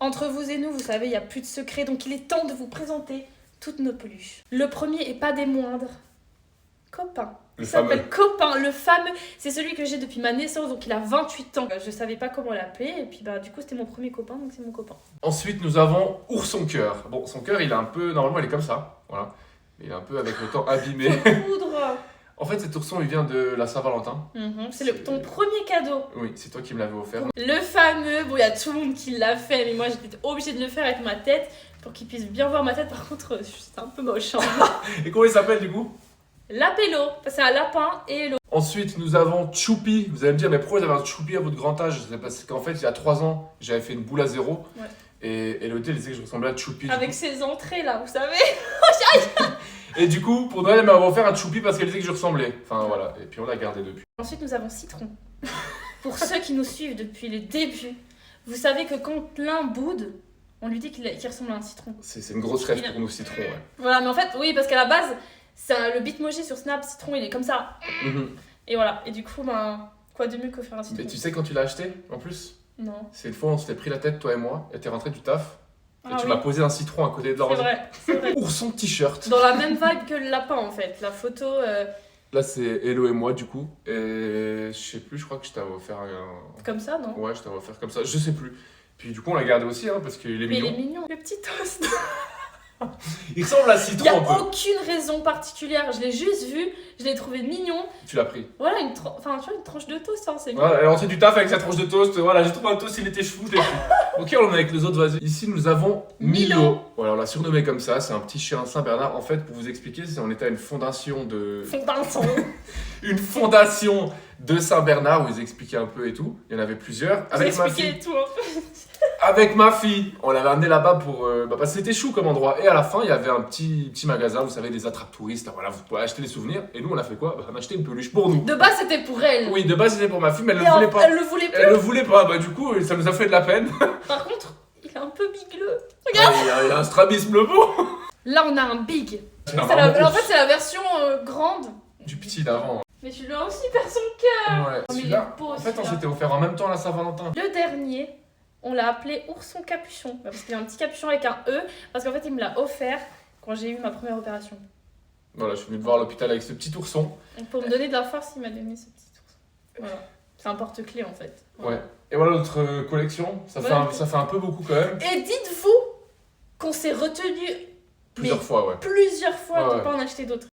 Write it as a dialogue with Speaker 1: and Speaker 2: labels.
Speaker 1: Entre vous et nous, vous savez, il n'y a plus de secret, donc il est temps de vous présenter toutes nos peluches. Le premier, et pas des moindres, Copain.
Speaker 2: Le
Speaker 1: Il s'appelle
Speaker 2: fameux.
Speaker 1: Copain, le fameux. C'est celui que j'ai depuis ma naissance, donc il a 28 ans. Je savais pas comment l'appeler, et puis bah du coup c'était mon premier copain, donc c'est mon copain.
Speaker 2: Ensuite, nous avons Ourson Cœur. Bon, son cœur, il est un peu... Normalement, il est comme ça. Voilà. Il est un peu avec le temps abîmé.
Speaker 1: Poudre.
Speaker 2: En fait, cet ourson, il vient de la Saint-Valentin.
Speaker 1: C'est ton premier cadeau.
Speaker 2: Oui, c'est toi qui me l'avais offert.
Speaker 1: Le fameux, bon il y a tout le monde qui l'a fait, mais moi j'étais obligée de le faire avec ma tête, pour qu'il puisse bien voir ma tête. Par contre, c'est un peu moche. Hein.
Speaker 2: Et comment il s'appelle, du coup?
Speaker 1: Lapello, c'est un lapin et l'eau.
Speaker 2: Ensuite, nous avons Choupi. Vous allez me dire, mais pourquoi vous avez un Choupi à votre grand âge? C'est parce qu'en fait, il y a 3 ans, j'avais fait une boule à zéro.
Speaker 1: Ouais.
Speaker 2: Et l'hôtel disait que je ressemblais à Choupi.
Speaker 1: Avec ses entrées là, vous savez.
Speaker 2: Et du coup, pour Noël, elle m'avait offert un Choupi parce qu'elle disait que je ressemblais. Enfin voilà, et puis on l'a gardé depuis.
Speaker 1: Ensuite, nous avons Citron. Pour ceux qui nous suivent depuis le début, vous savez que quand l'un boude, on lui dit qu'il ressemble à un citron.
Speaker 2: C'est une grosse rêve pour nous, Citron, ouais.
Speaker 1: Voilà, mais en fait, oui, parce qu'à la base, le bitmoji sur Snap, Citron, il est comme ça. Et voilà, et du coup, ben, quoi de mieux que faire un citron?
Speaker 2: Mais tu sais quand tu l'as acheté, en plus?
Speaker 1: Non.
Speaker 2: C'est une fois, on s'était pris la tête, toi et moi, et t'es rentré du taf. Et
Speaker 1: Ah
Speaker 2: tu
Speaker 1: oui.
Speaker 2: m'as posé un citron à côté de
Speaker 1: C'est
Speaker 2: l'ordi.
Speaker 1: c'est vrai.
Speaker 2: Ourson t-shirt.
Speaker 1: Dans la même vibe que le lapin, en fait. La photo...
Speaker 2: Là, c'est Hello et moi, du coup. Et je sais plus, je crois que je t'avais offert un...
Speaker 1: comme ça, non?
Speaker 2: Ouais, je t'avais offert comme ça, je sais plus. Puis du coup, on l'a gardé aussi, hein, parce qu'il est
Speaker 1: Mais il
Speaker 2: mignon.
Speaker 1: est mignon. Le petit toast.
Speaker 2: Il ressemble à
Speaker 1: Il
Speaker 2: Citron
Speaker 1: n'y a
Speaker 2: un peu.
Speaker 1: aucune raison particulière. Je l'ai juste vu, je l'ai trouvé mignon.
Speaker 2: Tu l'as pris.
Speaker 1: Voilà, tu vois, une tranche de toast, hein, c'est mignon.
Speaker 2: Voilà, elle est rentrée du taf avec sa tranche de toast. Voilà, j'ai trouvé un toast, il était chou, je l'ai pris. Ok, on est avec les autres, vas-y. Ici, nous avons Milo. Voilà, on l'a surnommé comme ça, c'est un petit chien Saint-Bernard. En fait, pour vous expliquer, on était à une fondation de... Une fondation de Saint-Bernard où ils expliquaient un peu et tout. Il y en avait plusieurs. Avec ma fille.
Speaker 1: Tout, hein.
Speaker 2: Avec ma fille, on l'avait amené là-bas pour... parce que c'était chou comme endroit. Et à la fin, il y avait un petit magasin, vous savez, des attrapes touristes. Là, voilà, vous pouvez acheter des souvenirs. Et nous, on a fait quoi? On a acheté une peluche pour nous.
Speaker 1: De base, c'était pour elle.
Speaker 2: Oui, de base, c'était pour ma fille, mais elle
Speaker 1: Et
Speaker 2: ne voulait pas.
Speaker 1: Elle le voulait plus.
Speaker 2: Elle le voulait pas. Bah, du coup, ça nous a fait de la peine.
Speaker 1: Par contre, il est un peu bigleux.
Speaker 2: Il y a un strabisme beau.
Speaker 1: Là, on a un big.
Speaker 2: C'est
Speaker 1: En fait, c'est la version grande.
Speaker 2: du petit d'avant.
Speaker 1: Mais tu lui as aussi faire son cœur.
Speaker 2: Ouais.
Speaker 1: mais il
Speaker 2: Celui-là,
Speaker 1: est beau,
Speaker 2: en fait, on
Speaker 1: celui-là.
Speaker 2: s'était offert en même temps à la Saint-Valentin.
Speaker 1: Le dernier, on l'a appelé Ourson Capuchon. Parce qu'il a un petit capuchon avec un E. Parce qu'en fait, il me l'a offert quand j'ai eu ma première opération.
Speaker 2: Voilà, je suis venu te voir à l'hôpital avec ce petit ourson.
Speaker 1: Donc, pour me donner de la force, il m'a donné ce petit ourson. Voilà. C'est un porte-clés en fait. Voilà.
Speaker 2: Ouais. Et voilà notre collection. Ça fait un peu beaucoup quand même.
Speaker 1: Et dites-vous qu'on s'est retenu
Speaker 2: Plusieurs fois, ouais.
Speaker 1: plusieurs fois
Speaker 2: Ouais,
Speaker 1: de
Speaker 2: ouais.
Speaker 1: pas en acheter d'autres.